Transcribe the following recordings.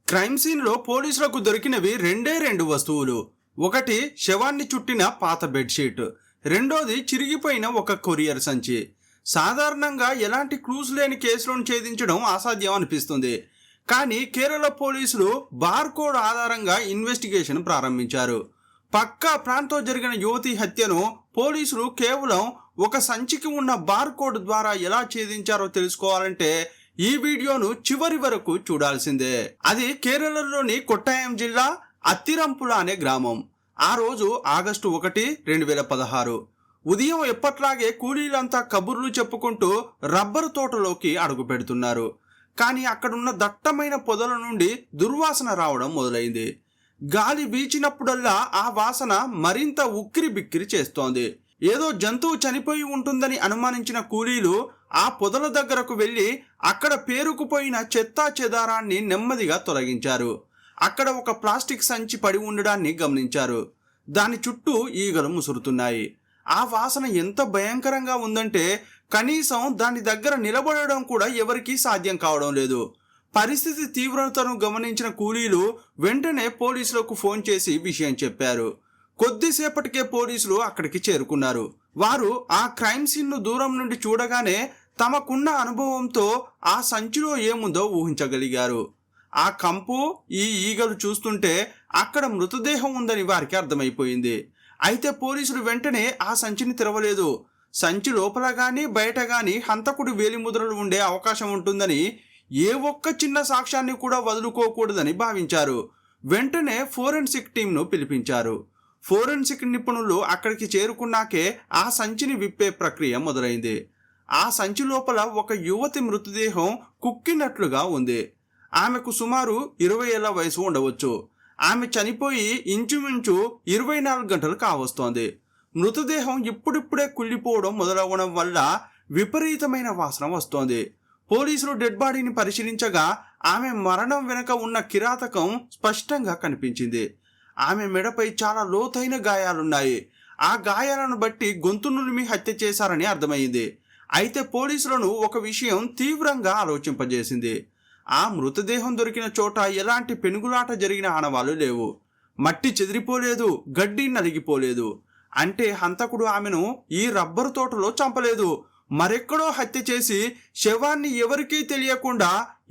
Crime సీన్లో పోలీసులకు దొరికినవి రెండే రెండు వస్తువులు. ఒకటి శవాన్ని చుట్టిన పాత బెడ్షీట్, రెండోది చిరిగిపోయిన ఒక కొరియర్ సంచి. సాధారణంగా ఎలాంటి క్లూస్ లేని కేసులను ఛేదించడం అసాధ్యం అనిపిస్తుంది. కానీ కేరళ పోలీసులు బార్కోడ్ ఆధారంగా ఇన్వెస్టిగేషన్ ప్రారంభించారు. పక్కా ప్లాన్తో జరిగిన యువతి హత్యను పోలీసులు కేవలం ఒక సంచికి ఉన్న బార్కోడ్ ద్వారా ఎలా ఛేదించారో తెలుసుకోవాలంటే ఈ వీడియోను చివరి వరకు చూడాల్సిందే. అది కేరళలోని కొట్టాయం జిల్లా అత్తిరంపుల అనే గ్రామం. ఆ రోజు ఆగస్టు 1, 2016 ఉదయం ఎప్పట్లాగే కూలీలంతా కబుర్లు చెప్పుకుంటూ రబ్బరు తోటలోకి అడుగు పెడుతున్నారు. కానీ అక్కడున్న దట్టమైన పొదల నుండి దుర్వాసన రావడం మొదలైంది. గాలి వీచినప్పుడల్లా ఆ వాసన మరింత ఉక్కిరి బిక్కిరి చేస్తోంది. ఏదో జంతువు చనిపోయి ఉంటుందని అనుమానించిన కూలీలు ఆ పొదల దగ్గరకు వెళ్లి అక్కడ పేరుకుపోయిన చెత్తా చెదారాన్ని నెమ్మదిగా తొలగించారు. అక్కడ ఒక ప్లాస్టిక్ సంచి పడి ఉండడాన్ని గమనించారు. దాని చుట్టూ ఈగలు ముసురుతున్నాయి. ఆ వాసన ఎంత భయంకరంగా ఉందంటే కనీసం దాని దగ్గర నిలబడడం కూడా ఎవరికీ సాధ్యం కావడం లేదు. పరిస్థితి తీవ్రతను గమనించిన కూలీలు వెంటనే పోలీసులకు ఫోన్ చేసి విషయం చెప్పారు. కొద్దిసేపటికే పోలీసులు అక్కడికి చేరుకున్నారు. వారు ఆ క్రైమ్ సీన్ను దూరం నుండి చూడగానే తమకున్న అనుభవంతో ఆ సంచిలో ఏముందో ఊహించగలిగారు. ఆ కంపు, ఈ ఈగలు చూస్తుంటే అక్కడ మృతదేహం ఉందని వారికి అర్థమైపోయింది. అయితే పోలీసులు వెంటనే ఆ సంచిని తెరవలేదు. సంచి లోపల గాని బయట గాని హంతకుడి వేలిముద్రలు ఉండే అవకాశం ఉంటుందని, ఏ ఒక్క చిన్న సాక్ష్యాన్ని కూడా వదులుకోకూడదని భావించారు. వెంటనే ఫోరెన్సిక్ టీంను పిలిపించారు. ఫోరెన్సిక్ నిపుణులు అక్కడికి చేరుకున్నాకే ఆ సంచిని విప్పే ప్రక్రియ మొదలైంది. ఆ సంచి లోపల ఒక యువతి మృతదేహం కుక్కినట్లుగా ఉంది. ఆమెకు సుమారు 20 ఏళ్ల వయసు ఉండవచ్చు. ఆమె చనిపోయి ఇంచుమించు 24 గంటలు కావస్తోంది. మృతదేహం ఇప్పుడిప్పుడే కుళ్ళిపోవడం మొదలవడం వల్ల విపరీతమైన వాసన వస్తోంది. పోలీసులు డెడ్ బాడీని పరిశీలించగా ఆమె మరణం వెనుక ఉన్న కిరాతకం స్పష్టంగా కనిపించింది. ఆమె మెడపై చాలా లోతైన గాయాలున్నాయి. ఆ గాయాలను బట్టి గొంతు నులిమి హత్య చేశారని అర్థమైంది. అయితే పోలీసులను ఒక విషయం తీవ్రంగా ఆలోచింపజేసింది. ఆ మృతదేహం దొరికిన చోట ఎలాంటి పెనుగులాట జరిగిన ఆనవాళ్లు లేవు. మట్టి చెదిరిపోలేదు, గడ్డి నలిగిపోలేదు. అంటే హంతకుడు ఆమెను ఈ రబ్బరు తోటలో చంపలేదు, మరెక్కడో హత్య చేసి శవాన్ని ఎవరికీ తెలియకుండా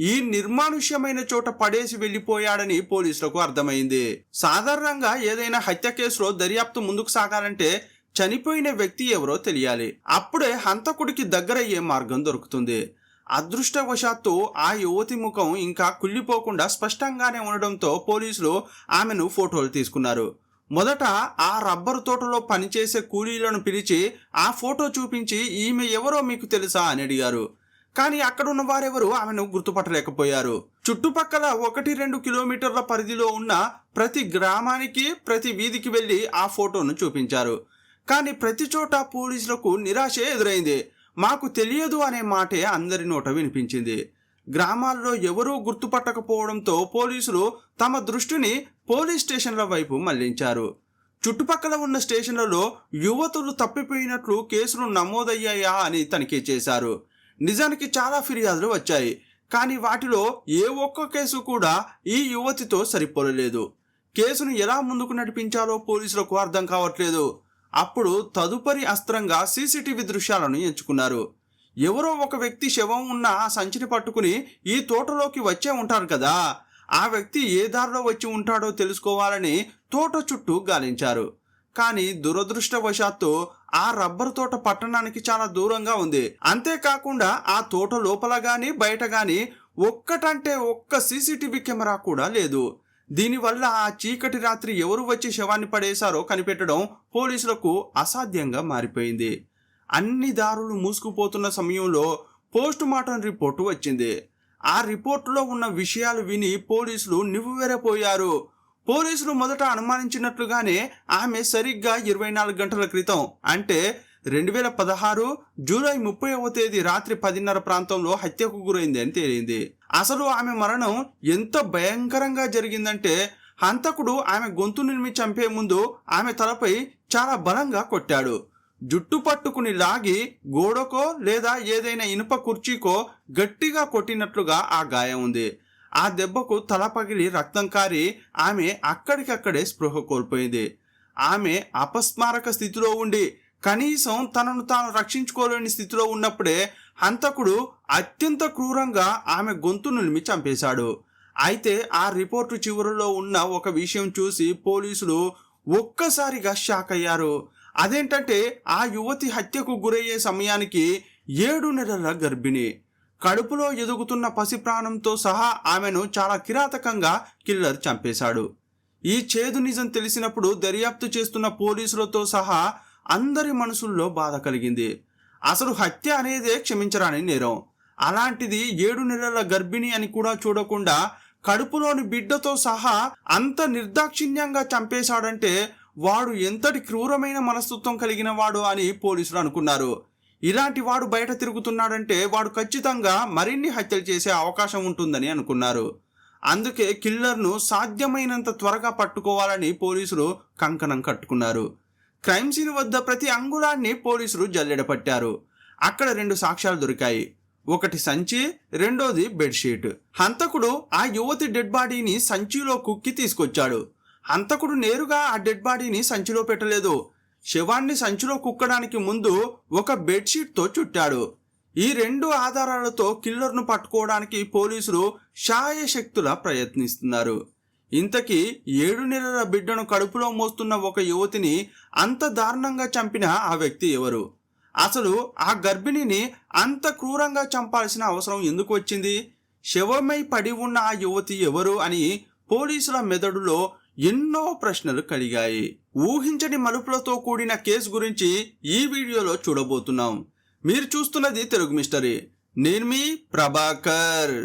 ఈ నిర్మానుష్యమైన చోట పడేసి వెళ్లిపోయాడని పోలీసులకు అర్థమైంది. సాధారణంగా ఏదైనా హత్య కేసులో దర్యాప్తు ముందుకు సాగాలంటే చనిపోయిన వ్యక్తి ఎవరో తెలియాలి. అప్పుడే హంతకుడికి దగ్గరయ్యే మార్గం దొరుకుతుంది. అదృష్టవశాత్తు ఆ యువతి ముఖం ఇంకా కుళ్ళిపోకుండా స్పష్టంగానే ఉండడంతో పోలీసులు ఆమెను ఫోటోలు తీసుకున్నారు. మొదట ఆ రబ్బరు తోటలో పనిచేసే కూలీలను పిలిచి ఆ ఫోటో చూపించి ఈమె ఎవరో మీకు తెలుసా అని అడిగారు. కానీ అక్కడున్న వారెవరూ ఆమెను గుర్తుపట్టలేకపోయారు. చుట్టుపక్కల 1-2 కిలోమీటర్ల పరిధిలో ఉన్న ప్రతి గ్రామానికి, ప్రతి వీధికి వెళ్లి ఆ ఫోటోను చూపించారు. కానీ ప్రతి చోట పోలీసులకు నిరాశే ఎదురైంది. మాకు తెలియదు అనే మాటే అందరి నోట వినిపించింది. గ్రామాల్లో ఎవరూ గుర్తుపట్టకపోవడంతో పోలీసులు తమ దృష్టిని పోలీస్ స్టేషన్ల వైపు మళ్లించారు. చుట్టుపక్కల ఉన్న స్టేషన్లలో యువతులు తప్పిపోయినట్లు కేసులు నమోదయ్యాయా అని తనిఖీ చేశారు. నిజానికి చాలా ఫిర్యాదులు వచ్చాయి. కానీ వాటిలో ఏ ఒక్క కేసు కూడా ఈ యువతితో సరిపోలేదు. కేసును ఎలా ముందుకు నడిపించాలో పోలీసులకు అర్థం కావట్లేదు. అప్పుడు తదుపరి అస్త్రంగా సీసీటీవీ దృశ్యాలను ఎంచుకున్నారు. ఎవరో ఒక వ్యక్తి శవం ఉన్న ఆ సంచిని పట్టుకుని ఈ తోటలోకి వచ్చే ఉంటారు కదా, ఆ వ్యక్తి ఏ దారిలో వచ్చి ఉంటాడో తెలుసుకోవాలని తోట చుట్టూ గాలించారు. కానీ దురదృష్టవశాత్తు ఆ రబ్బరు తోట పట్టణానికి చాలా దూరంగా ఉంది. అంతేకాకుండా ఆ తోట లోపల గాని బయట గాని ఒక్కటంటే ఒక్క సీసీటీవీ కెమెరా కూడా లేదు. దీనివల్ల ఆ చీకటి రాత్రి ఎవరు వచ్చి శవాన్ని పడేశారో కనిపెట్టడం పోలీసులకు అసాధ్యంగా మారిపోయింది. అన్ని దారులు మూసుకుపోతున్న సమయంలో పోస్ట్ మార్టం రిపోర్టు వచ్చింది. ఆ రిపోర్టులో ఉన్న విషయాలు విని పోలీసులు నివ్వెరపోయారు. పోలీసులు మొదట అనుమానించినట్లుగానే ఆమె సరిగ్గా 24 గంటల క్రితం అంటే 2016 జూలై 30వ తేదీ రాత్రి 10:30 ప్రాంతంలో హత్యకు గురైంది అని తేలింది. అసలు ఆమె మరణం ఎంత భయంకరంగా జరిగిందంటే హంతకుడు ఆమె గొంతు నిలిమి చంపే ముందు ఆమె తలపై చాలా బలంగా కొట్టాడు. జుట్టు పట్టుకుని లాగి గోడకో లేదా ఏదైనా ఇనుప కుర్చీకో గట్టిగా కొట్టినట్లుగా ఆ గాయం ఉంది. ఆ దెబ్బకు తల పగిలి రక్తం కారి ఆమె అక్కడికక్కడే స్పృహ కోల్పోయింది. ఆమె అపస్మారక స్థితిలో ఉండి కనీసం తనను తాను రక్షించుకోలేని స్థితిలో ఉన్నప్పుడే హంతకుడు అత్యంత క్రూరంగా ఆమె గొంతు నులిమి చంపేశాడు. అయితే ఆ రిపోర్టు చివరిలో ఉన్న ఒక విషయం చూసి పోలీసులు ఒక్కసారిగా షాక్ అయ్యారు. అదేంటంటే ఆ యువతి హత్యకు గురయ్యే సమయానికి 7 నెలల గర్భిణి. కడుపులో ఎదుగుతున్న పసి ప్రాణంతో సహా ఆమెను చాలా కిరాతకంగా కిల్లర్ చంపేశాడు. ఈ చేదు నిజం తెలిసినప్పుడు దర్యాప్తు చేస్తున్న పోలీసులతో సహా అందరి మనసుల్లో బాధ కలిగింది. అసలు హత్య అనేదే క్షమించరాని నేరం. అలాంటిది 7 నెలల గర్భిణి అని కూడా చూడకుండా కడుపులోని బిడ్డతో సహా అంత నిర్దాక్షిణ్యంగా చంపేశాడంటే వాడు ఎంతటి క్రూరమైన మనస్తత్వం కలిగిన వాడు అని పోలీసులు అనుకున్నారు. ఇలాంటి వాడు బయట తిరుగుతున్నాడంటే వాడు ఖచ్చితంగా మరిన్ని హత్యలు చేసే అవకాశం ఉంటుందని అనుకున్నారు. అందుకే కిల్లర్ను సాధ్యమైనంత త్వరగా పట్టుకోవాలని పోలీసులు కంకణం కట్టుకున్నారు. క్రైమ్ సీన్ వద్ద ప్రతి అంగుళాన్ని పోలీసులు జల్లెడ పట్టారు. అక్కడ 2 సాక్ష్యాలు దొరికాయి. ఒకటి సంచి, రెండోది బెడ్షీట్. హంతకుడు ఆ యువతి డెడ్ బాడీని సంచిలో కుక్కి తీసుకొచ్చాడు. హంతకుడు నేరుగా ఆ డెడ్ బాడీని సంచిలో పెట్టలేదు. శవాన్ని సంచిలో కుక్కడానికి ముందు ఒక బెడ్షీట్తో చుట్టాడు. ఈ 2 ఆధారాలతో కిల్లర్ను పట్టుకోవడానికి పోలీసులు శాయశక్తులా ప్రయత్నిస్తున్నారు. ఇంతకీ 7 నెలల బిడ్డను కడుపులో మోస్తున్న ఒక యువతిని అంత దారుణంగా చంపిన ఆ వ్యక్తి ఎవరు? అసలు ఆ గర్భిణిని అంత క్రూరంగా చంపాల్సిన అవసరం ఎందుకు వచ్చింది? శవమై పడి ఉన్న ఆ యువతి ఎవరు అని పోలీసుల మెదడులో ఎన్నో ప్రశ్నలు కలిగాయి. ఊహించని మలుపులతో కూడిన కేసు గురించి ఈ వీడియోలో చూడబోతున్నాం. మీరు చూస్తున్నది తెలుగు మిస్టరీ. నేను మీ ప్రభాకర్.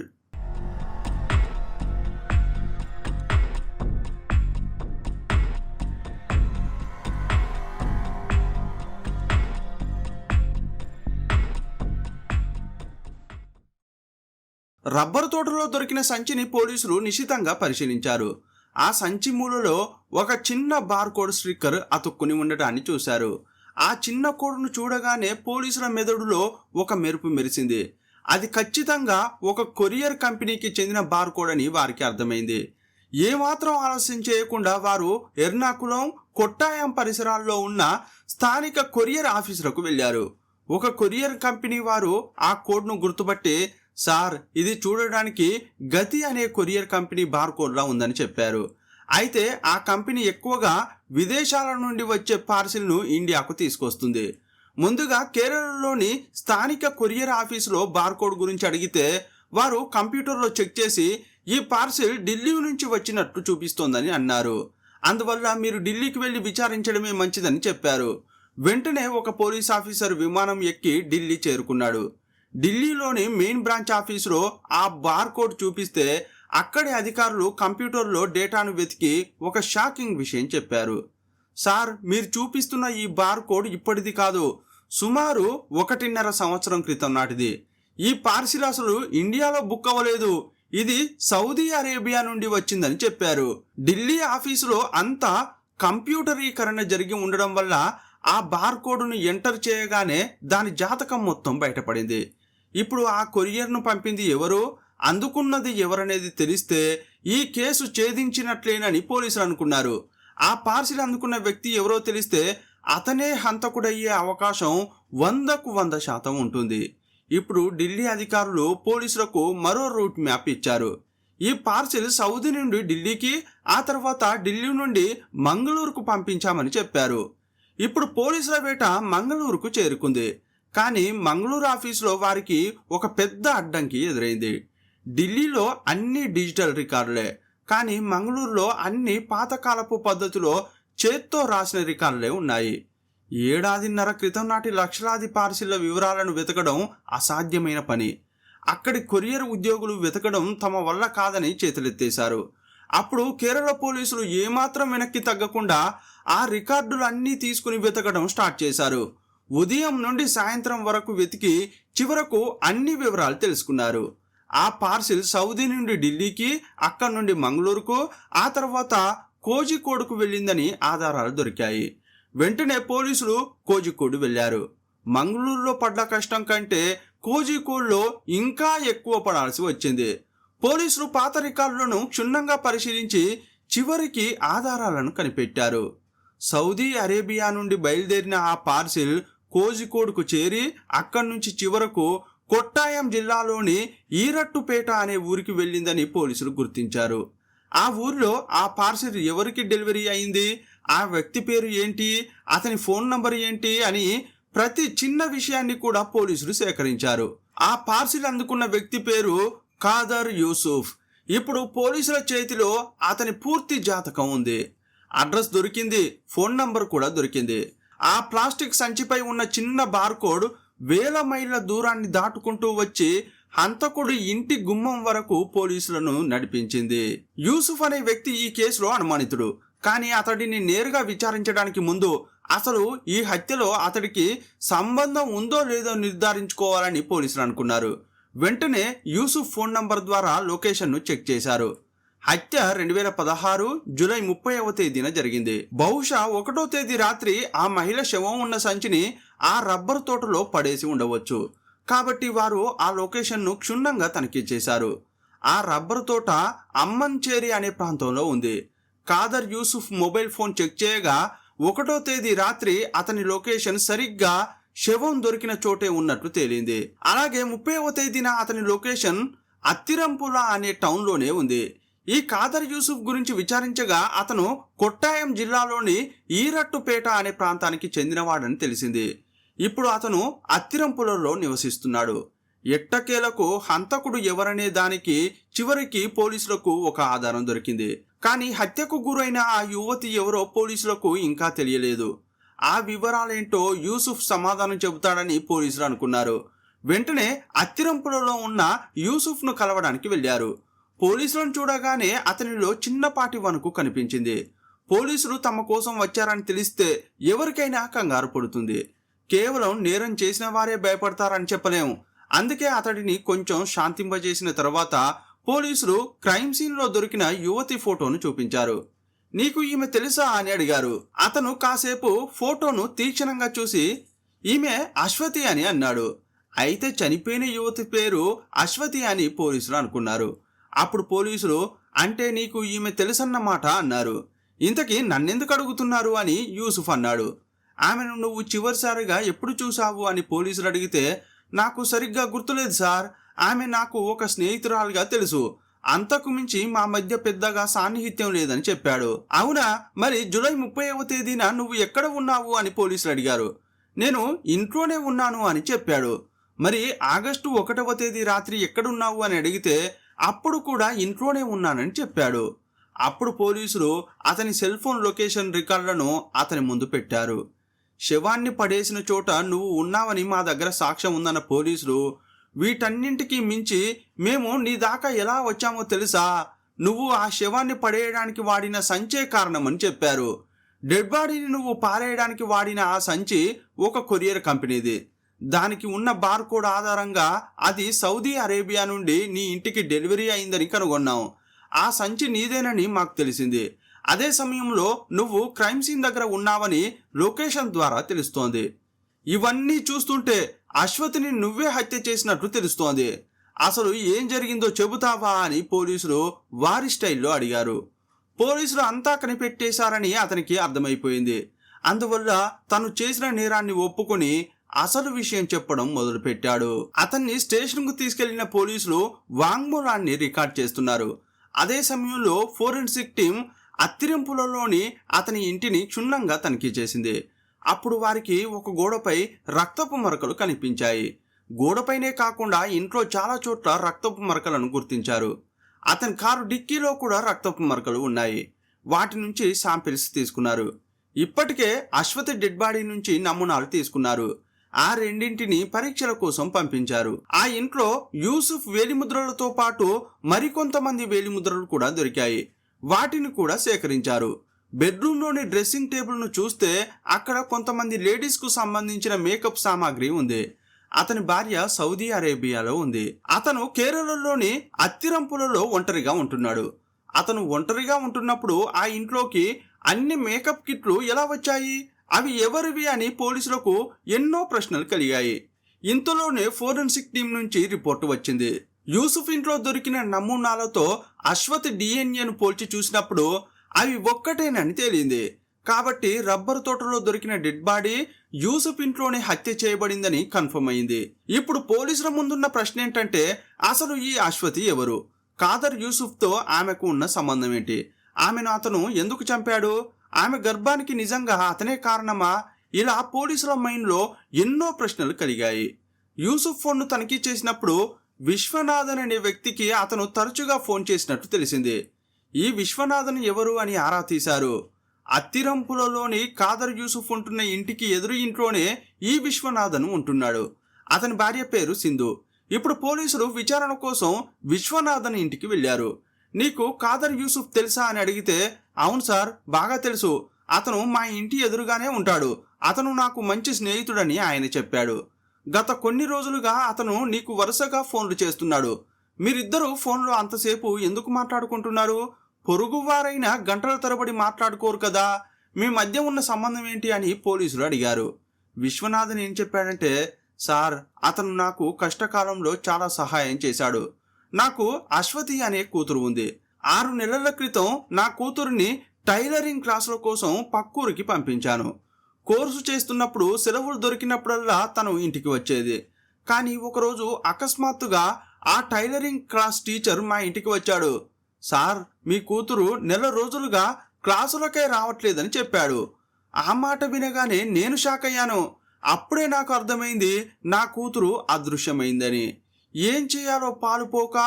రబ్బరు తోటలో దొరికిన సంచిని పోలీసులు నిశితంగా పరిశీలించారు. ఆ సంచి మూలలో ఒక చిన్న బార్కోడ్ స్టిక్కర్ అతుక్కుని ఉండటాన్ని చూశారు. ఆ చిన్న కోడ్ను చూడగానే పోలీసుల మెదడులో ఒక మెరుపు మెరిసింది. అది ఖచ్చితంగా ఒక కొరియర్ కంపెనీకి చెందిన బార్కోడ్ అని వారికి అర్థమైంది. ఏమాత్రం ఆలస్యం చేయకుండా వారు ఎర్నాకులం, కొట్టాయం పరిసరాల్లో ఉన్న స్థానిక కొరియర్ ఆఫీసులకు వెళ్ళారు. ఒక కొరియర్ కంపెనీ వారు ఆ కోడ్ను గుర్తుపట్టి, సార్, ఇది చూడడానికి గతి అనే కొరియర్ కంపెనీ బార్కోడ్లా ఉందని చెప్పారు. అయితే ఆ కంపెనీ ఎక్కువగా విదేశాల నుండి వచ్చే పార్సిల్ను ఇండియాకు తీసుకొస్తుంది. ముందుగా కేరళలోని స్థానిక కొరియర్ ఆఫీసులో బార్కోడ్ గురించి అడిగితే వారు కంప్యూటర్లో చెక్ చేసి ఈ పార్సిల్ ఢిల్లీ నుంచి వచ్చినట్టు చూపిస్తోందని అన్నారు. అందువల్ల మీరు ఢిల్లీకి వెళ్ళి విచారించడమే మంచిదని చెప్పారు. వెంటనే ఒక పోలీస్ ఆఫీసర్ విమానం ఎక్కి ఢిల్లీ చేరుకున్నాడు. ఢిల్లీలోని మెయిన్ బ్రాంచ్ ఆఫీసులో ఆ బార్కోడ్ చూపిస్తే అక్కడి అధికారులు కంప్యూటర్లో డేటాను వెతికి ఒక షాకింగ్ విషయం చెప్పారు. సార్, మీరు చూపిస్తున్న ఈ బార్కోడ్ ఇప్పటిది కాదు, సుమారు 1.5 సంవత్సరం క్రితం నాటిది. ఈ పార్సిల్ అసలు ఇండియాలో బుక్ అవ్వలేదు, ఇది సౌదీ అరేబియా నుండి వచ్చిందని చెప్పారు. ఢిల్లీ ఆఫీసులో అంతా కంప్యూటరీకరణ జరిగి ఉండడం వల్ల ఆ బార్కోడ్ను ఎంటర్ చేయగానే దాని జాతకం మొత్తం బయటపడింది. ఇప్పుడు ఆ కొరియర్ను పంపింది ఎవరు, అందుకున్నది ఎవరనేది తెలిస్తే ఈ కేసు ఛేదించినట్లేనని పోలీసులు అనుకున్నారు. ఆ పార్సిల్ అందుకున్న వ్యక్తి ఎవరో తెలిస్తే అతనే హంతకుడయ్యే అవకాశం 100కు 100% ఉంటుంది. ఇప్పుడు ఢిల్లీ అధికారులు పోలీసులకు మరో రూట్ మ్యాప్ ఇచ్చారు. ఈ పార్సిల్ సౌదీ నుండి ఢిల్లీకి, ఆ తర్వాత ఢిల్లీ నుండి మంగళూరుకు పంపించామని చెప్పారు. ఇప్పుడు పోలీసుల వేట మంగళూరుకు చేరుకుంది. కానీ మంగళూరు ఆఫీసులో వారికి ఒక పెద్ద అడ్డంకి ఎదురైంది. ఢిల్లీలో అన్ని డిజిటల్ రికార్డులే, కానీ మంగళూరులో అన్ని పాతకాలపు పద్ధతిలో చేత్తో రాసిన రికార్డులే ఉన్నాయి. 1.5 క్రితం నాటి లక్షలాది పార్సిళ్ల వివరాలను వెతకడం అసాధ్యమైన పని. అక్కడి కొరియర్ ఉద్యోగులు వెతకడం తమ వల్ల కాదని చేతులెత్తేశారు. అప్పుడు కేరళ పోలీసులు ఏమాత్రం వెనక్కి తగ్గకుండా ఆ రికార్డులు అన్నీ తీసుకుని వెతకడం స్టార్ట్ చేశారు. ఉదయం నుండి సాయంత్రం వరకు వెతికి చివరకు అన్ని వివరాలు తెలుసుకున్నారు. ఆ పార్సిల్ సౌదీ నుండి ఢిల్లీకి, అక్కడి నుండి మంగళూరుకు, ఆ తర్వాత కోజికోడ్కు వెళ్ళిందని ఆధారాలు దొరికాయి. వెంటనే పోలీసులు కోజికోడ్ వెళ్ళారు. మంగళూరులో పడ్డ కష్టం కంటే కోజికోడ్లో ఇంకా ఎక్కువ పడాల్సి వచ్చింది. పోలీసులు పాత రికార్డులను క్షుణ్ణంగా పరిశీలించి చివరికి ఆధారాలను కనిపెట్టారు. సౌదీ అరేబియా నుండి బయలుదేరిన ఆ పార్సిల్ కోజికోడ్కు చేరి అక్కడి నుంచి చివరకు కొట్టాయం జిల్లాలోని ఈరట్టుపేట అనే ఊరికి వెళ్ళిందని పోలీసులు గుర్తించారు. ఆ ఊరిలో ఆ పార్సిల్ ఎవరికి డెలివరీ అయింది, ఆ వ్యక్తి పేరు ఏంటి, అతని ఫోన్ నంబర్ ఏంటి అని ప్రతి చిన్న విషయాన్ని కూడా పోలీసులు సేకరించారు. ఆ పార్సిల్ అందుకున్న వ్యక్తి పేరు ఖాదర్ యూసుఫ్. ఇప్పుడు పోలీసుల చేతిలో అతని పూర్తి జాతకం ఉంది. అడ్రస్ దొరికింది, ఫోన్ నంబర్ కూడా దొరికింది. ఆ ప్లాస్టిక్ సంచిపై ఉన్న చిన్న బార్కోడ్ వేల మైళ్ళ దూరాన్ని దాటుకుంటూ వచ్చి హంతకుడి ఇంటి గుమ్మం వరకు పోలీసులను నడిపించింది. యూసుఫ్ అనే వ్యక్తి ఈ కేసులో అనుమానితుడు. కానీ అతడిని నేరుగా విచారించడానికి ముందు అసలు ఈ హత్యలో అతడికి సంబంధం ఉందో లేదో నిర్ధారించుకోవాలని పోలీసులు అనుకున్నారు. వెంటనే యూసుఫ్ ఫోన్ నంబర్ ద్వారా లొకేషన్ను చెక్ చేశారు. హత్య 2016 జూలై 30వ తేదీన జరిగింది. బహుశా 1వ తేదీ రాత్రి ఆ మహిళ శవం ఉన్న సంచిని ఆ రబ్బరు తోటలో పడేసి ఉండవచ్చు. కాబట్టి వారు ఆ లొకేషన్ను క్షుణ్ణంగా తనిఖీ చేశారు. ఆ రబ్బరు తోట అమ్మన్చేరి అనే ప్రాంతంలో ఉంది. Khader Yusuf mobile phone check చేయగా 1వ తేదీ రాత్రి అతని లొకేషన్ సరిగ్గా శవం దొరికిన చోటే ఉన్నట్లు తేలింది. అలాగే 30వ తేదీన అతని లొకేషన్ అత్తిరంపుల అనే టౌన్లోనే ఉంది. ఈ ఖాదర్ యూసుఫ్ గురించి విచారించగా అతను కొట్టాయం జిల్లాలోని ఈరట్టుపేట అనే ప్రాంతానికి చెందినవాడని తెలిసింది. ఇప్పుడు అతను అత్తిరంపులలో నివసిస్తున్నాడు. ఎట్టకేలకు హంతకుడు ఎవరనే దానికి చివరికి పోలీసులకు ఒక ఆధారం దొరికింది. కానీ హత్యకు గురైన ఆ యువతి ఎవరో పోలీసులకు ఇంకా తెలియలేదు. ఆ వివరాలేంటో యూసుఫ్ సమాధానం చెబుతాడని పోలీసులు అనుకున్నారు. వెంటనే అత్తిరంపులలో ఉన్న యూసుఫ్ను కలవడానికి వెళ్ళారు. పోలీసులను చూడగానే అతనిలో చిన్నపాటి వణుకు కనిపించింది. పోలీసులు తమ కోసం వచ్చారని తెలిస్తే ఎవరికైనా కంగారు పడుతుంది. కేవలం నేరం చేసిన వారే భయపడతారని చెప్పలేం. అందుకే అతడిని కొంచెం శాంతింపజేసిన తర్వాత పోలీసులు క్రైమ్ సీన్లో దొరికిన యువతి ఫోటోను చూపించారు. నీకు ఈమె తెలుసా అని అడిగారు. అతను కాసేపు ఫోటోను తీక్షణంగా చూసి ఈమె అశ్వతి అని అన్నాడు. అయితే చనిపోయిన యువతి పేరు అశ్వతి అని పోలీసులు అనుకున్నారు. అప్పుడు పోలీసులు అంటే నీకు ఈమె తెలుసన్నమాట అన్నారు. ఇంతకీ నన్నెందుకు అడుగుతున్నారు అని యూసుఫ్ అన్నాడు. ఆమెను నువ్వు చివరిసారిగా ఎప్పుడు చూసావు అని పోలీసులు అడిగితే నాకు సరిగ్గా గుర్తులేదు సార్. ఆమె నాకు ఒక స్నేహితురాలుగా తెలుసు. అంతకు మించి మా మధ్య పెద్దగా సాన్నిహిత్యం లేదని చెప్పాడు. అవునా, మరి జూలై 30వ తేదీన నువ్వు ఎక్కడ ఉన్నావు అని పోలీసులు అడిగారు. నేను ఇంట్లోనే ఉన్నాను అని చెప్పాడు. మరి ఆగస్టు 1వ తేదీ రాత్రి ఎక్కడున్నావు అని అడిగితే అప్పుడు కూడా ఇంట్లోనే ఉన్నానని చెప్పాడు. అప్పుడు పోలీసులు అతని సెల్ ఫోన్ లొకేషన్ రికార్డులను అతని ముందు పెట్టారు. శవాన్ని పడేసిన చోట నువ్వు ఉన్నావని మా దగ్గర సాక్ష్యం ఉందన్న పోలీసులు వీటన్నింటికి మించి మేము నీ దాకా ఎలా వచ్చామో తెలుసా, నువ్వు ఆ శవాన్ని పడేయడానికి వాడిన సంచే కారణమని చెప్పారు. డెడ్ బాడీని నువ్వు పారేయడానికి వాడిన ఆ సంచి ఒక కొరియర్ కంపెనీది. దానికి ఉన్న బార్కోడ్ ఆధారంగా అది సౌదీ అరేబియా నుండి నీ ఇంటికి డెలివరీ అయిందని కనుగొన్నాం. ఆ సంచి నీదేనని మాకు తెలిసింది. అదే సమయంలో నువ్వు క్రైమ్ సీన్ దగ్గర ఉన్నావని లొకేషన్ ద్వారా తెలుస్తోంది. ఇవన్నీ చూస్తుంటే అశ్వతిని నువ్వే హత్య చేసినట్లు తెలుస్తోంది. అసలు ఏం జరిగిందో చెబుతావా అని పోలీసులు వారి స్టైల్లో అడిగారు. పోలీసులు అంతా కనిపెట్టేశారని అతనికి అర్థమైపోయింది. అందువల్ల తను చేసిన నేరాన్ని ఒప్పుకొని అసలు విషయం చెప్పడం మొదలుపెట్టాడు. అతన్ని స్టేషన్కు తీసుకెళ్లిన పోలీసులు వాంగ్మూలాన్ని రికార్డ్ చేస్తున్నారు. అదే సమయంలో ఫోరెన్సిక్ టీం అత్తిరింపులలోని అతని ఇంటిని క్షుణ్ణంగా తనిఖీ చేసింది. అప్పుడు వారికి ఒక గోడపై రక్తపు మరకలు కనిపించాయి. గోడపైనే కాకుండా ఇంట్లో చాలా చోట్ల రక్తపు మరకలను గుర్తించారు. అతని కారు డిక్కీలో కూడా రక్తపు మరకలు ఉన్నాయి. వాటి నుంచి శాంపిల్స్ తీసుకున్నారు. ఇప్పటికే అశ్వతి డెడ్ బాడీ నుంచి నమూనాలు తీసుకున్నారు. ఆ రెండింటిని పరీక్షల కోసం పంపించారు. ఆ ఇంట్లో యూసుఫ్ వేలిముద్రలతో పాటు మరికొంతమంది వేలిముద్రలు కూడా దొరికాయి. వాటిని కూడా సేకరించారు. బెడ్రూమ్లోని డ్రెస్సింగ్ టేబుల్ను చూస్తే అక్కడ కొంతమంది లేడీస్కు సంబంధించిన మేకప్ సామాగ్రి ఉంది. అతని భార్య సౌదీ అరేబియాలో ఉంది. అతను కేరళలోని అత్తిరంపులలో ఒంటరిగా ఉంటున్నాడు. అతను ఒంటరిగా ఉంటున్నప్పుడు ఆ ఇంట్లోకి అన్ని మేకప్ కిట్లు ఎలా వచ్చాయి, అవి ఎవరివి అని పోలీసులకు ఎన్నో ప్రశ్నలు కలిగాయి. ఇంతలోనే ఫోరెన్సిక్ టీం నుంచి రిపోర్టు వచ్చింది. యూసుఫ్ ఇంట్లో దొరికిన నమూనాలతో అశ్వత్ డిఎన్ఏను పోల్చి చూసినప్పుడు అవి ఒక్కటేనని తేలింది. కాబట్టి రబ్బరు తోటలో దొరికిన డెడ్ బాడీ యూసుఫ్ ఇంట్లోనే హత్య చేయబడిందని కన్ఫర్మ్ అయింది. ఇప్పుడు పోలీసుల ముందున్న ప్రశ్న ఏంటంటే, అసలు ఈ అశ్వతి ఎవరు? ఖాదర్ యూసుఫ్తో ఆమెకు ఉన్న సంబంధం ఏంటి? ఆమెను అతను ఎందుకు చంపాడు? ఆమె గర్భానికి నిజంగా అతనే కారణమా? ఇలా పోలీసుల మైండ్లో ఎన్నో ప్రశ్నలు కలిగాయి. యూసుఫ్ ఫోన్ను తనిఖీ చేసినప్పుడు విశ్వనాథన్ అనే వ్యక్తికి అతను తరచుగా ఫోన్ చేసినట్టు తెలిసింది. ఈ విశ్వనాథన్ ఎవరు అని ఆరా తీశారు. అత్తిరంపులలోని ఖాదర్ యూసుఫ్ ఉంటున్న ఇంటికి ఎదురు ఇంట్లోనే ఈ విశ్వనాథన్ ఉంటున్నాడు. అతని భార్య పేరు సింధు. ఇప్పుడు పోలీసులు విచారణ కోసం విశ్వనాథన్ ఇంటికి వెళ్ళారు. నీకు ఖాదర్ యూసుఫ్ తెలుసా అని అడిగితే, అవును సార్, బాగా తెలుసు. అతను మా ఇంటి ఎదురుగానే ఉంటాడు. అతను నాకు మంచి స్నేహితుడని ఆయన చెప్పాడు. గత కొన్ని రోజులుగా అతను నీకు వరుసగా ఫోన్లు చేస్తున్నాడు. మీరిద్దరూ ఫోన్లో అంతసేపు ఎందుకు మాట్లాడుకుంటున్నారు? పొరుగువారైనా గంటల తరబడి మాట్లాడుకోరు కదా. మీ మధ్య ఉన్న సంబంధం ఏంటి అని పోలీసులు అడిగారు. విశ్వనాథన్ ఏం చెప్పాడంటే, సార్, అతను నాకు కష్టకాలంలో చాలా సహాయం చేశాడు. నాకు అశ్వతి అనే కూతురు ఉంది. 6 నెలల క్రితం నా కూతురుని టైలరింగ్ క్లాసుల కోసం పక్కూరికి పంపించాను. కోర్సు చేస్తున్నప్పుడు సెలవులు దొరికినప్పుడల్లా తను ఇంటికి వచ్చేది. కానీ ఒకరోజు అకస్మాత్తుగా ఆ టైలరింగ్ క్లాస్ టీచర్ మా ఇంటికి వచ్చాడు. సార్, మీ కూతురు నెల రోజులుగా క్లాసులకే రావట్లేదని చెప్పాడు. ఆ మాట వినగానే నేను షాక్ అయ్యాను. అప్పుడే నాకు అర్థమైంది నా కూతురు అదృశ్యమైందని. ఏం చేయాలో పాలుపోక,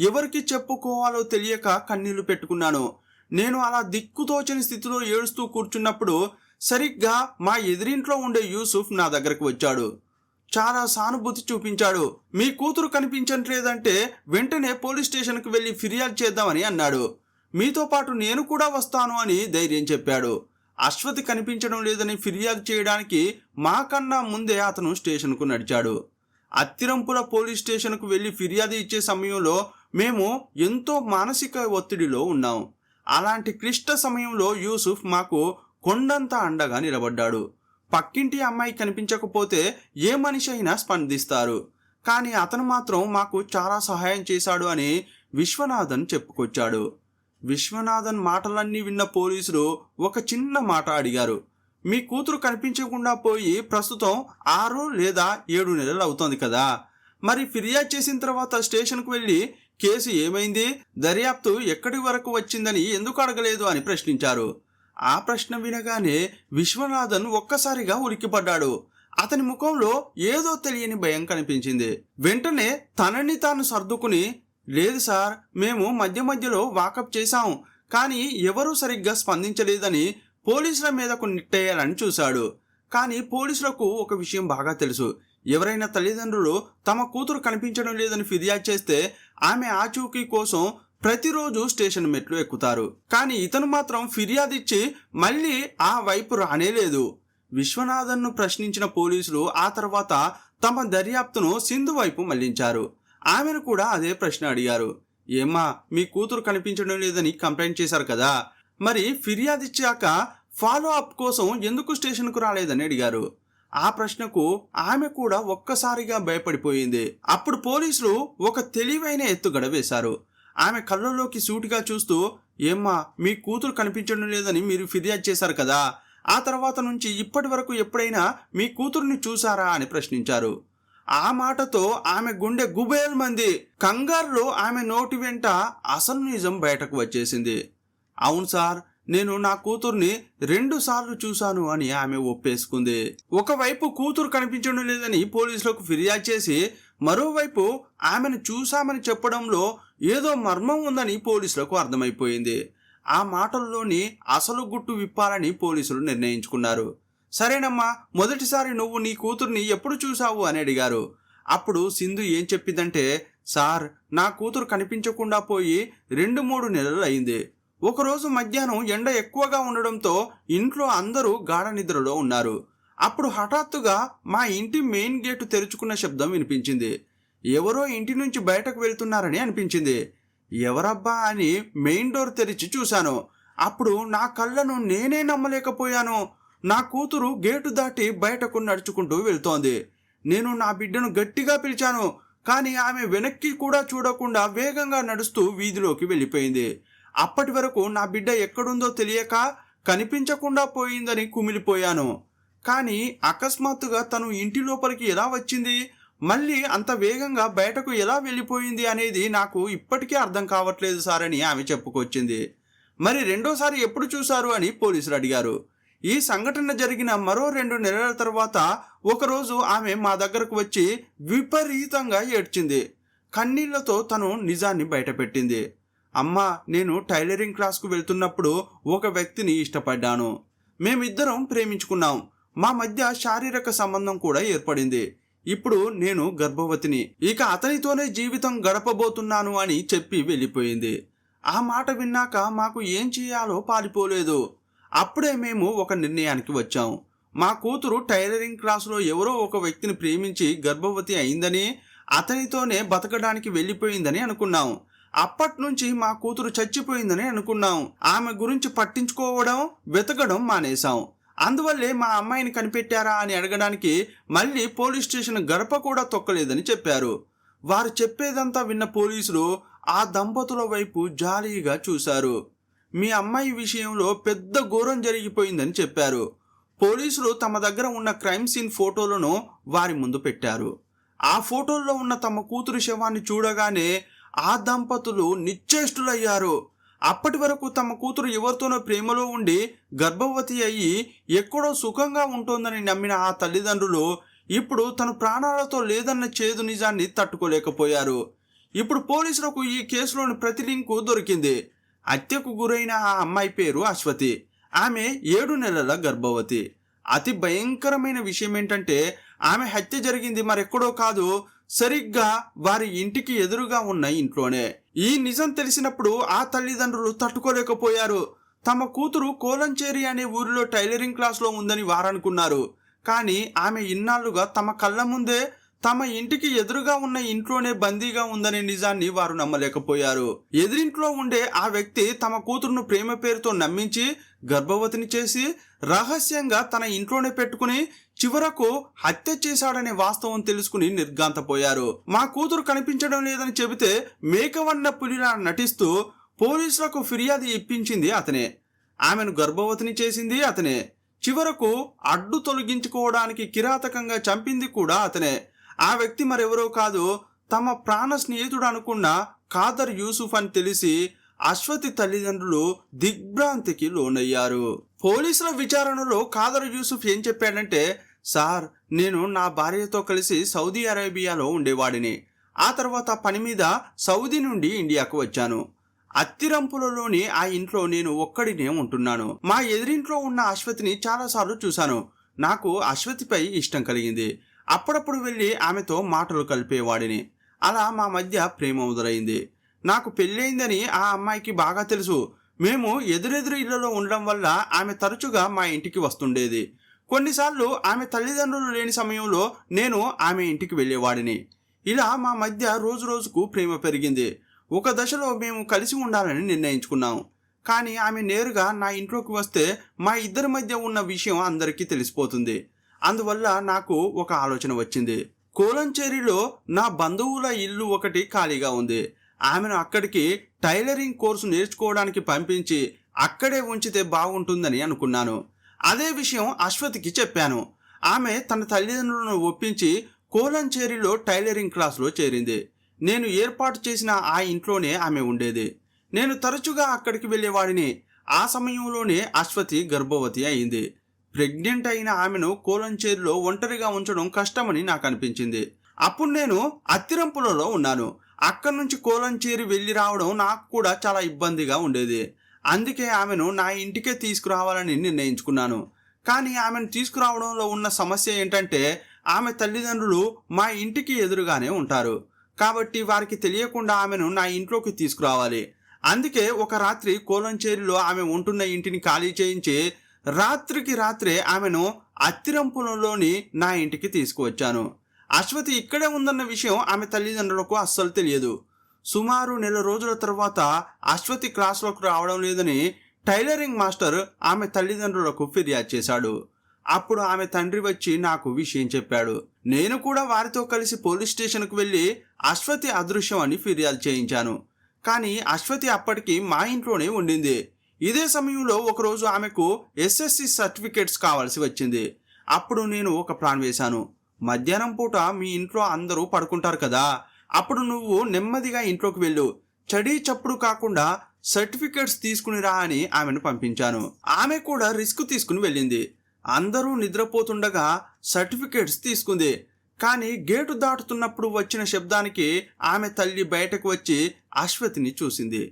ఎవరికి చెప్పుకోవాలో తెలియక కన్నీళ్లు పెట్టుకున్నాను. నేను అలా దిక్కుతోచని స్థితిలో ఏడుస్తూ కూర్చున్నప్పుడు సరిగ్గా మా ఎదిరింట్లో ఉండే యూసుఫ్ నా దగ్గరకు వచ్చాడు. చాలా సానుభూతి చూపించాడు. మీ కూతురు కనిపించట్లేదంటే వెంటనే పోలీస్ స్టేషన్కి వెళ్ళి ఫిర్యాదు చేద్దామని అన్నాడు. మీతో పాటు నేను కూడా వస్తాను అని ధైర్యం చెప్పాడు. అశ్వతి కనిపించడం లేదని ఫిర్యాదు చేయడానికి మాకన్నా ముందే అతను స్టేషన్కు నడిచాడు. అత్తిరంపుల పోలీస్ స్టేషన్కు వెళ్ళి ఫిర్యాదు ఇచ్చే సమయంలో మేము ఎంతో మానసిక ఒత్తిడిలో ఉన్నాం. అలాంటి క్లిష్ట సమయంలో యూసుఫ్ మాకు కొండంత అండగా నిలబడ్డాడు. పక్కింటి అమ్మాయి కనిపించకపోతే ఏ మనిషి అయినా స్పందిస్తారు, కానీ అతను మాత్రం మాకు చాలా సహాయం చేశాడు అని విశ్వనాథన్ చెప్పుకొచ్చాడు. విశ్వనాథన్ మాటలన్నీ విన్న పోలీసులు ఒక చిన్న మాట అడిగారు. మీ కూతురు కనిపించకుండా పోయి ప్రస్తుతం 6 లేదా 7 నెలలు అవుతోంది కదా. మరి ఫిర్యాదు చేసిన తర్వాత స్టేషన్కు వెళ్ళి కేసు ఏమైంది, దర్యాప్తు ఎక్కడి వరకు వచ్చిందని ఎందుకు అడగలేదు అని ప్రశ్నించారు. ఆ ప్రశ్న వినగానే విశ్వనాథన్ ఒక్కసారిగా ఉలిక్కిపడ్డాడు. అతని ముఖంలో ఏదో తెలియని భయం కనిపించింది. వెంటనే తనని తాను సర్దుకుని, లేదు సార్, మేము మధ్య మధ్యలో వాకప్ చేశాం, కానీ ఎవరూ సరిగ్గా స్పందించలేదని పోలీసుల మీదకు నెట్టేయాలని చూశాడు. కానీ పోలీసులకు ఒక విషయం బాగా తెలుసు. ఎవరైనా తల్లిదండ్రులు తమ కూతురు కనిపించడం లేదని ఫిర్యాదు చేస్తే ఆమె ఆచూకీ కోసం ప్రతిరోజు స్టేషన్ మెట్లు ఎక్కుతారు. కానీ ఇతను మాత్రం ఫిర్యాదు ఇచ్చి మళ్ళీ ఆ వైపు రానేలేదు. విశ్వనాథన్ను ప్రశ్నించిన పోలీసులు ఆ తర్వాత తమ దర్యాప్తును సింధు వైపు మళ్లించారు. ఆమెను కూడా అదే ప్రశ్న అడిగారు. ఏమ్మా, మీ కూతురు కనిపించడం లేదని కంప్లైంట్ చేశారు కదా, మరి ఫిర్యాదు ఇచ్చాక ఫాలో అప్ కోసం ఎందుకు స్టేషన్కు రాలేదని అడిగారు. ఆ ప్రశ్నకు ఆమె కూడా ఒక్కసారిగా భయపడిపోయింది. అప్పుడు పోలీసులు ఒక తెలివైన ఎత్తుగడ వేశారు. ఆమె కళ్ళలోకి సూటిగా చూస్తూ, ఏమ్మా, మీ కూతురు కనిపించడం లేదని మీరు ఫిర్యాదు చేశారు కదా, ఆ తర్వాత నుంచి ఇప్పటి వరకు ఎప్పుడైనా మీ కూతురుని చూసారా అని ప్రశ్నించారు. ఆ మాటతో ఆమె గుండె గుబేల్మంది. కంగారులో ఆమె నోటి వెంట అసలు నిజం బయటకు వచ్చేసింది. అవును సార్, నేను నా కూతుర్ని 2 సార్లు చూశాను అని ఆమె ఒప్పేసుకుంది. ఒకవైపు కూతురు కనిపించడం లేదని పోలీసులకు ఫిర్యాదు చేసి, మరోవైపు ఆమెను చూశామని చెప్పడంలో ఏదో మర్మం ఉందని పోలీసులకు అర్థమైపోయింది. ఆ మాటల్లోని అసలు గుట్టు విప్పాలని పోలీసులు నిర్ణయించుకున్నారు. సరేనమ్మా, మొదటిసారి నువ్వు నీ కూతుర్ని ఎప్పుడు చూసావు అని అడిగారు. అప్పుడు సింధు ఏం చెప్పిందంటే, సార్, నా కూతురు కనిపించకుండా పోయి 2-3 నెలలు అయింది. ఒకరోజు మధ్యాహ్నం ఎండ ఎక్కువగా ఉండడంతో ఇంట్లో అందరూ గాఢ నిద్రలో ఉన్నారు. అప్పుడు హఠాత్తుగా మా ఇంటి మెయిన్ గేటు తెరుచుకున్న శబ్దం వినిపించింది. ఎవరో ఇంటి నుంచి బయటకు వెళ్తున్నారని అనిపించింది. ఎవరబ్బా అని మెయిన్ డోర్ తెరిచి చూశాను. అప్పుడు నా కళ్ళను నేనే నమ్మలేకపోయాను. నా కూతురు గేటు దాటి బయటకు నడుచుకుంటూ వెళ్తోంది. నేను నా బిడ్డను గట్టిగా పిలిచాను, కానీ ఆమె వెనక్కి కూడా చూడకుండా వేగంగా నడుస్తూ వీధిలోకి వెళ్ళిపోయింది. అప్పటి వరకు నా బిడ్డ ఎక్కడుందో తెలియక కనిపించకుండా పోయిందని కుమిలిపోయాను. కానీ అకస్మాత్తుగా తను ఇంటి లోపలికి ఎలా వచ్చింది, మళ్ళీ అంత వేగంగా బయటకు ఎలా వెళ్ళిపోయింది అనేది నాకు ఇప్పటికీ అర్థం కావట్లేదు సార్ అని ఆమె చెప్పుకొచ్చింది. మరి రెండోసారి ఎప్పుడు చూశారు అని పోలీసులు అడిగారు. ఈ సంఘటన జరిగిన మరో 2 నెలల తర్వాత ఒకరోజు ఆమె మా దగ్గరకు వచ్చి విపరీతంగా ఏడ్చింది. కన్నీళ్లతో తను నిజాన్ని బయటపెట్టింది. అమ్మా, నేను టైలరింగ్ క్లాస్కు వెళ్తున్నప్పుడు ఒక వ్యక్తిని ఇష్టపడ్డాను. మేమిద్దరం ప్రేమించుకున్నాం. మా మధ్య శారీరక సంబంధం కూడా ఏర్పడింది. ఇప్పుడు నేను గర్భవతిని. ఇక అతనితోనే జీవితం గడపబోతున్నాను అని చెప్పి వెళ్ళిపోయింది. ఆ మాట విన్నాక మాకు ఏం చేయాలో పారిపోలేదు. అప్పుడే మేము ఒక నిర్ణయానికి వచ్చాం. మా కూతురు టైలరింగ్ క్లాసులో ఎవరో ఒక వ్యక్తిని ప్రేమించి గర్భవతి అయిందని, అతనితోనే బతకడానికి వెళ్ళిపోయిందని అనుకున్నాం. అప్పటి నుంచి మా కూతురు చచ్చిపోయిందని అనుకున్నాం. ఆమె గురించి పట్టించుకోవడం, వెతకడం మానేశాం. అందువల్లే మా అమ్మాయిని కనిపెట్టారా అని అడగడానికి మళ్ళీ పోలీస్ స్టేషన్ గడప కూడా తొక్కలేదని చెప్పారు. వారు చెప్పేదంతా విన్న పోలీసులు ఆ దంపతుల వైపు జాలీగా చూశారు. మీ అమ్మాయి విషయంలో పెద్ద ఘోరం జరిగిపోయిందని చెప్పారు. పోలీసులు తమ దగ్గర ఉన్న క్రైమ్ సీన్ ఫోటోలను వారి ముందు పెట్టారు. ఆ ఫోటోల్లో ఉన్న తమ కూతురు శవాన్ని చూడగానే ఆ దంపతులు నిశ్చేష్టులయ్యారు. అప్పటి వరకు తమ కూతురు ఎవరితోనో ప్రేమలో ఉండి గర్భవతి అయ్యి ఎక్కడో సుఖంగా ఉంటోందని నమ్మిన ఆ తల్లిదండ్రులు ఇప్పుడు తను ప్రాణాలతో లేదన్న చేదు నిజాన్ని తట్టుకోలేకపోయారు. ఇప్పుడు పోలీసులకు ఈ కేసులోని ప్రతి లింకు దొరికింది. హత్యకు గురైన ఆ అమ్మాయి పేరు అశ్వతి. ఆమె 7 నెలల గర్భవతి. అతి భయంకరమైన విషయం ఏంటంటే ఆమె హత్య జరిగింది మరెక్కడో కాదు, సరిగ్గా వారి ఇంటికి ఎదురుగా ఉన్న ఇంట్లోనే. ఈ నిజం తెలిసినప్పుడు ఆ తల్లిదండ్రులు తట్టుకోలేకపోయారు. తమ కూతురు కోలంచేరి అనే ఊరిలో టైలరింగ్ క్లాస్లో ఉందని వారనుకున్నారు. కానీ ఆమె ఇన్నాళ్లుగా తమ కళ్ళ ముందే తమ ఇంటికి ఎదురుగా ఉన్న ఇంట్లోనే బందీగా ఉందనే నిజాన్ని వారు నమ్మలేకపోయారు. ఎదురింట్లో ఉండే ఆ వ్యక్తి తమ కూతురును ప్రేమ పేరుతో నమ్మించి గర్భవతిని చేసి రహస్యంగా తన ఇంట్లోనే పెట్టుకుని చివరకు హత్య చేశాడనే వాస్తవం తెలుసుకుని నిర్ఘాంతపోయారు. మా కూతురు కనిపించడం లేదని చెబితే మేకవన్న పులిలా నటిస్తూ పోలీసులకు ఫిర్యాదు ఇప్పించింది అతనే. ఆమెను గర్భవతిని చేసింది అతనే. చివరకు అడ్డు తొలగించుకోవడానికి కిరాతకంగా చంపింది కూడా అతనే. ఆ వ్యక్తి మరెవరో కాదు, తమ ప్రాణ స్నేహితుడు అనుకున్న ఖాదర్ యూసుఫ్ అని తెలిసి అశ్వతి తల్లిదండ్రులు దిగ్భ్రాంతికి లోనయ్యారు. పోలీసుల విచారణలో ఖాదర్ యూసుఫ్ ఏం చెప్పాడంటే, సార్, నేను నా భార్యతో కలిసి సౌదీ అరేబియాలో ఉండేవాడిని. ఆ తర్వాత పని మీద సౌదీ నుండి ఇండియాకు వచ్చాను. అత్తిరంపులలోని ఆ ఇంట్లో నేను ఒక్కడినే ఉంటున్నాను. మా ఎదురింట్లో ఉన్న అశ్వతిని చాలాసార్లు చూశాను. నాకు అశ్వతిపై ఇష్టం కలిగింది. అప్పుడప్పుడు వెళ్ళి ఆమెతో మాటలు కలిపేవాడిని. అలా మా మధ్య ప్రేమ మొదలైంది. నాకు పెళ్ళయిందని ఆ అమ్మాయికి బాగా తెలుసు. మేము ఎదురెదురు ఇళ్లలో ఉండడం వల్ల ఆమె తరచుగా మా ఇంటికి వస్తుండేది. కొన్నిసార్లు ఆమె తల్లిదండ్రులు లేని సమయంలో నేను ఆమె ఇంటికి వెళ్ళేవాడిని. ఇలా మా మధ్య రోజు రోజుకు ప్రేమ పెరిగింది. ఒక దశలో మేము కలిసి ఉండాలని నిర్ణయించుకున్నాం. కానీ ఆమె నేరుగా నా ఇంట్లోకి వస్తే మా ఇద్దరి మధ్య ఉన్న విషయం అందరికీ తెలిసిపోతుంది. అందువల్ల నాకు ఒక ఆలోచన వచ్చింది. కోలంచేరిలో నా బంధువుల ఇల్లు ఒకటి ఖాళీగా ఉంది. ఆమెను అక్కడికి టైలరింగ్ కోర్సు నేర్చుకోవడానికి పంపించి అక్కడే ఉంచితే బాగుంటుందని అనుకున్నాను. అదే విషయం అశ్వతికి చెప్పాను. ఆమె తన తల్లిదండ్రులను ఒప్పించి కోలంచేరిలో టైలరింగ్ క్లాసులో చేరింది. నేను ఏర్పాటు చేసిన ఆ ఇంట్లోనే ఆమె ఉండేది. నేను తరచుగా అక్కడికి వెళ్ళేవాడిని. ఆ సమయంలోనే అశ్వతి గర్భవతి అయింది. ప్రెగ్నెంట్ అయిన ఆమెను కోలంచేరిలో ఒంటరిగా ఉంచడం కష్టమని నాకు అనిపించింది. అప్పుడు నేను అత్తిరంపులలో ఉన్నాను. అక్కడి నుంచి కోలంచేరి వెళ్ళి రావడం నాకు కూడా చాలా ఇబ్బందిగా ఉండేది. అందుకే ఆమెను నా ఇంటికే తీసుకురావాలని నిర్ణయించుకున్నాను. కానీ ఆమెను తీసుకురావడంలో ఉన్న సమస్య ఏంటంటే ఆమె తల్లిదండ్రులు మా ఇంటికి ఎదురుగానే ఉంటారు. కాబట్టి వారికి తెలియకుండా ఆమెను నా ఇంట్లోకి తీసుకురావాలి. అందుకే ఒక రాత్రి కోలంచేరిలో ఆమె ఉంటున్న ఇంటిని ఖాళీ చేయించి రాత్రికి రాత్రే ఆమెను అత్తిరంపులంలోని నా ఇంటికి తీసుకువచ్చాను. అశ్వతి ఇక్కడే ఉందన్న విషయం ఆమె తల్లిదండ్రులకు అస్సలు తెలియదు. సుమారు 1 నెల రోజుల తర్వాత అశ్వతి క్లాసులకు రావడం లేదని టైలరింగ్ మాస్టర్ ఆమె తల్లిదండ్రులకు ఫిర్యాదు చేశాడు. అప్పుడు ఆమె తండ్రి వచ్చి నాకు విషయం చెప్పాడు. నేను కూడా వారితో కలిసి పోలీస్ స్టేషన్కు వెళ్ళి అశ్వతి అదృశ్యం అని ఫిర్యాదు చేయించాను. కానీ అశ్వతి అప్పటికి మా ఇంట్లోనే ఉండింది. ఇదే సమయంలో ఒకరోజు ఆమెకు ఎస్ఎస్సి సర్టిఫికేట్స్ కావాల్సి వచ్చింది. అప్పుడు నేను ఒక ప్లాన్ వేశాను. మధ్యాహ్నం పూట మీ ఇంట్లో అందరూ పడుకుంటారు కదా, అప్పుడు నువ్వు నెమ్మదిగా ఇంట్లోకి వెళ్ళు, చడీ చప్పుడు కాకుండా సర్టిఫికేట్స్ తీసుకుని రా అని ఆమెను పంపించాను. ఆమె కూడా రిస్క్ తీసుకుని వెళ్ళింది. అందరూ నిద్రపోతుండగా సర్టిఫికేట్స్ తీసుకుంది. కానీ గేటు దాటుతున్నప్పుడు వచ్చిన శబ్దానికి ఆమె తల్లి బయటకు వచ్చి అశ్వతిని చూసింది.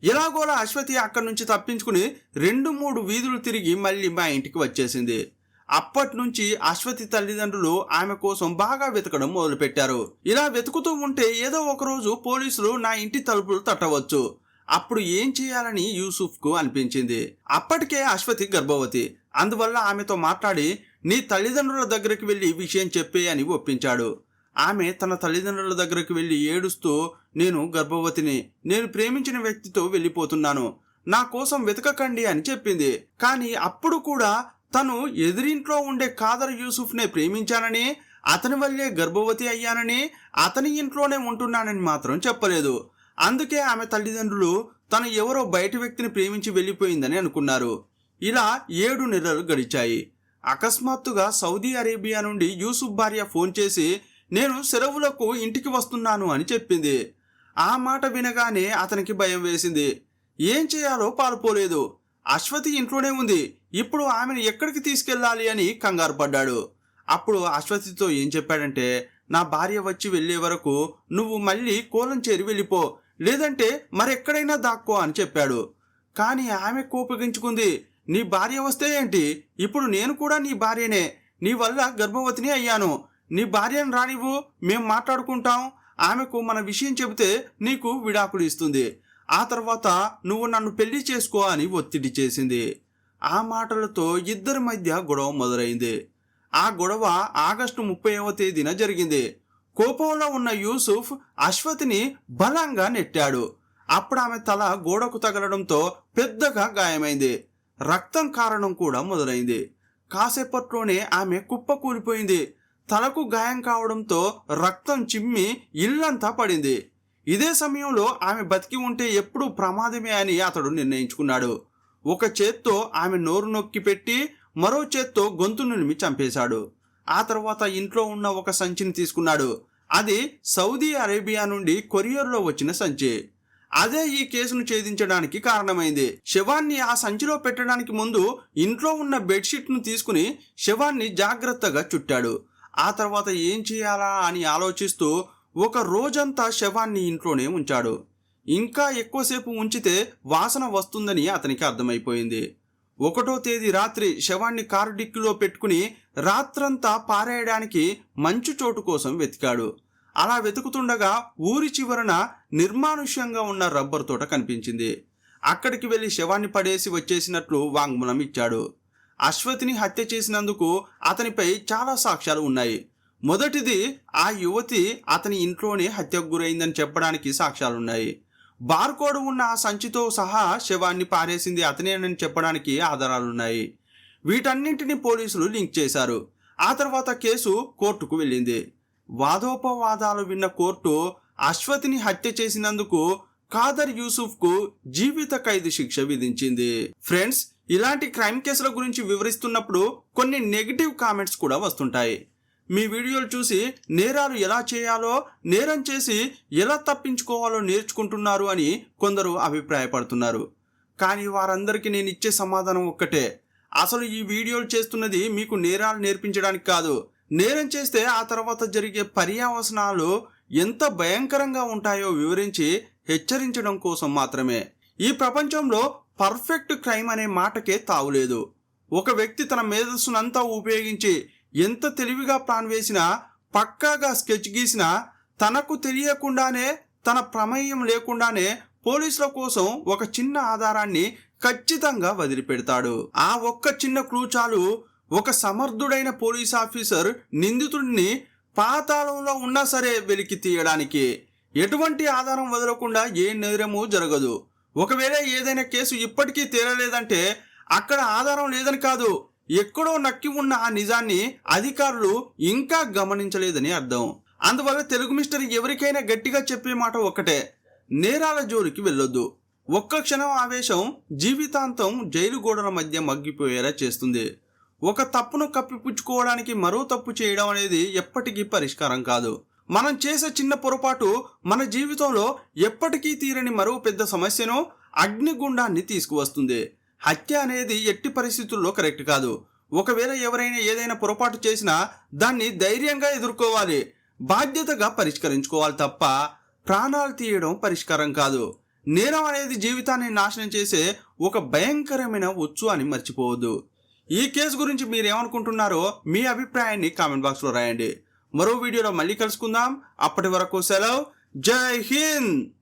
ఎలాగోలా అశ్వతి అక్కడి నుంచి తప్పించుకుని 2-3 వీధులు తిరిగి మళ్ళీ మా ఇంటికి వచ్చేసింది. అప్పటి నుంచి అశ్వతి తల్లిదండ్రులు ఆమె కోసం బాగా వెతకడం మొదలుపెట్టారు. ఇలా వెతుకుతూ ఉంటే ఏదో ఒకరోజు పోలీసులు నా ఇంటి తలుపులు తట్టవచ్చు. అప్పుడు ఏం చేయాలని యూసుఫ్కు అనిపించింది. అప్పటికే అశ్వతి గర్భవతి. అందువల్ల ఆమెతో మాట్లాడి నీ తల్లిదండ్రుల దగ్గరికి వెళ్ళి విషయం చెప్పే అని ఒప్పించాడు. ఆమె తన తల్లిదండ్రుల దగ్గరికి వెళ్ళి ఏడుస్తూ, నేను గర్భవతిని, నేను ప్రేమించిన వ్యక్తితో వెళ్ళిపోతున్నాను, నా కోసం వెతకకండి అని చెప్పింది. కానీ అప్పుడు కూడా తను ఎదురింట్లో ఉండే ఖాదర్ యూసుఫ్నే ప్రేమించానని, అతని వల్లే గర్భవతి అయ్యానని, అతని ఇంట్లోనే ఉంటున్నానని మాత్రం చెప్పలేదు. అందుకే ఆమె తల్లిదండ్రులు తను ఎవరో బయట వ్యక్తిని ప్రేమించి వెళ్ళిపోయిందని అనుకున్నారు. ఇలా 7 నెలలు గడిచాయి. అకస్మాత్తుగా సౌదీ అరేబియా నుండి యూసుఫ్ భార్య ఫోన్ చేసి నేను సెలవులకు ఇంటికి వస్తున్నాను అని చెప్పింది. ఆ మాట వినగానే అతనికి భయం వేసింది. ఏం చేయాలో పాలుపోలేదు. అశ్వతి ఇంట్లోనే ఉంది, ఇప్పుడు ఆమెను ఎక్కడికి తీసుకెళ్ళాలి అని కంగారు పడ్డాడు. అప్పుడు అశ్వతితో ఏం చెప్పాడంటే, నా భార్య వచ్చి వెళ్లే వరకు నువ్వు మళ్ళీ కోలం చేరి వెళ్ళిపో, లేదంటే మరెక్కడైనా దాక్కో అని చెప్పాడు. కానీ ఆమె కోపగించుకుంది. నీ భార్య వస్తే ఏంటి, ఇప్పుడు నేను కూడా నీ భార్యనే, నీ వల్ల గర్భవతిని అయ్యాను, నీ భార్యను రానివ్వు, మేం మాట్లాడుకుంటాం, ఆమెకు మన విషయం చెబితే నీకు విడాకులు ఇస్తుంది, ఆ తర్వాత నువ్వు నన్ను పెళ్లి చేసుకో అని ఒత్తిడి చేసింది. ఆ మాటలతో ఇద్దరి మధ్య గొడవ మొదలైంది. ఆ గొడవ ఆగస్టు 30వ తేదీన జరిగింది. కోపంలో ఉన్న యూసుఫ్ అశ్వతిని బలంగా నెట్టాడు. అప్పుడు ఆమె తల గోడకు తగలడంతో పెద్దగా గాయమైంది. రక్తం కారడం కూడా మొదలైంది. కాసేపట్లోనే ఆమె కుప్పకూలిపోయింది. తలకు గాయం కావడంతో రక్తం చిమ్మి ఇల్లంతా పడింది. ఇదే సమయంలో ఆమె బతికి ఉంటే ఎప్పుడూ ప్రమాదమే అని అతడు నిర్ణయించుకున్నాడు. ఒక చేత్తో ఆమె నోరు నొక్కి పెట్టి మరో చేత్తో గొంతు నులిమి చంపేశాడు. ఆ తర్వాత ఇంట్లో ఉన్న ఒక సంచిని తీసుకున్నాడు. అది సౌదీ అరేబియా నుండి కొరియర్లో వచ్చిన సంచి. అదే ఈ కేసును ఛేదించడానికి కారణమైంది. శవాన్ని ఆ సంచిలో పెట్టడానికి ముందు ఇంట్లో ఉన్న బెడ్షీట్ను తీసుకుని శవాన్ని జాగ్రత్తగా చుట్టాడు. ఆ తర్వాత ఏం చేయాలా అని ఆలోచిస్తూ ఒక రోజంతా శవాన్ని ఇంట్లోనే ఉంచాడు. ఇంకా ఎక్కువసేపు ఉంచితే వాసన వస్తుందని అతనికి అర్థమైపోయింది. 1వ తేదీ రాత్రి శవాన్ని కారు డిక్కీలో పెట్టుకుని రాత్రంతా పారేయడానికి మంచు చోటు కోసం వెతికాడు. అలా వెతుకుతుండగా ఊరి చివరన నిర్మానుష్యంగా ఉన్న రబ్బర్ తోట కనిపించింది. అక్కడికి వెళ్లి శవాన్ని పడేసి వచ్చేసినట్లు వాంగ్మూలం ఇచ్చాడు. అశ్వతిని హత్య చేసినందుకు అతనిపై చాలా సాక్ష్యాలు ఉన్నాయి. మొదటిది, ఆ యువతి అతని ఇంట్లోనే హత్యకు గురైందని చెప్పడానికి సాక్ష్యాలున్నాయి. బార్కోడ్ ఉన్న ఆ సంచితో సహా శవాన్ని పారేసింది అతనేనని చెప్పడానికి ఆధారాలున్నాయి. వీటన్నింటినీ పోలీసులు లింక్ చేశారు. ఆ తర్వాత కేసు కోర్టుకు వెళ్ళింది. వాదోపవాదాలు విన్న కోర్టు అశ్వతిని హత్య చేసినందుకు ఖాదర్ యూసుఫ్కు జీవిత ఖైదు శిక్ష విధించింది. ఫ్రెండ్స్, ఇలాంటి క్రైమ్ కేసుల గురించి వివరిస్తున్నప్పుడు కొన్ని నెగిటివ్ కామెంట్స్ కూడా వస్తుంటాయి. మీ వీడియోలు చూసి నేరాలు ఎలా చేయాలో, నేరం చేసి ఎలా తప్పించుకోవాలో నేర్చుకుంటున్నారు అని కొందరు అభిప్రాయపడుతున్నారు. కానీ వారందరికీ నేను ఇచ్చే సమాధానం ఒక్కటే, అసలు ఈ వీడియోలు చేస్తున్నది మీకు నేరాలు నేర్పించడానికి కాదు. నేరం చేస్తే ఆ తర్వాత జరిగే పర్యవసానాలు ఎంత భయంకరంగా ఉంటాయో వివరించి హెచ్చరించడం కోసం మాత్రమే. ఈ ప్రపంచంలో పర్ఫెక్ట్ క్రైమ్ అనే మాటకే తావులేదు. ఒక వ్యక్తి తన మేధస్సునంతా ఉపయోగించి ఎంత తెలివిగా ప్లాన్ వేసినా, పక్కాగా స్కెచ్ గీసినా, తనకు తెలియకుండానే, తన ప్రమేయం లేకుండానే పోలీసుల కోసం ఒక చిన్న ఆధారాన్ని ఖచ్చితంగా వదిలిపెడతాడు. ఆ ఒక్క చిన్న క్లూ చాలు ఒక సమర్థుడైన పోలీస్ ఆఫీసర్ నిందితుడిని పాతాళంలో ఉన్నా సరే వెలికి తీయడానికి. ఎటువంటి ఆధారం వదలకుండా ఏ నేరము జరగదు. ఒకవేళ ఏదైనా కేసు ఇప్పటికీ తేలలేదంటే అక్కడ ఆధారం లేదని కాదు, ఎక్కడో నక్కి ఉన్న ఆ నిజాన్ని అధికారులు ఇంకా గమనించలేదని అర్థం. అందువల్ల తెలుగు మిస్టర్ ఎవరికైనా గట్టిగా చెప్పే మాట ఒక్కటే: నేరాల జోలికి వెళ్ళొద్దు. ఒక్క క్షణం ఆవేశం జీవితాంతం జైలు గోడల మధ్య మగ్గిపోయేలా చేస్తుంది. ఒక తప్పును కప్పిపుచ్చుకోవడానికి మరో తప్పు చేయడం అనేది ఎప్పటికీ పరిష్కారం కాదు. మనం చేసే చిన్న పొరపాటు మన జీవితంలో ఎప్పటికీ తీరని మరో పెద్ద సమస్యను, అగ్నిగుండాన్ని తీసుకువస్తుంది. హత్య అనేది ఎట్టి పరిస్థితుల్లో కరెక్ట్ కాదు. ఒకవేళ ఎవరైనా ఏదైనా పొరపాటు చేసినా దాన్ని ధైర్యంగా ఎదుర్కోవాలి, బాధ్యతగా పరిష్కరించుకోవాలి తప్ప ప్రాణాలు తీయడం పరిష్కారం కాదు. నేరం అనేది జీవితాన్ని నాశనం చేసే ఒక భయంకరమైన ఉచ్చు అని మర్చిపోవద్దు. ఈ కేసు గురించి మీరేమనుకుంటున్నారో మీ అభిప్రాయాన్ని కామెంట్ బాక్స్లో రాయండి. మరో వీడియోలో మళ్ళీ కలుసుకుందాం. అప్పటి వరకు సెలవు. జై హింద్.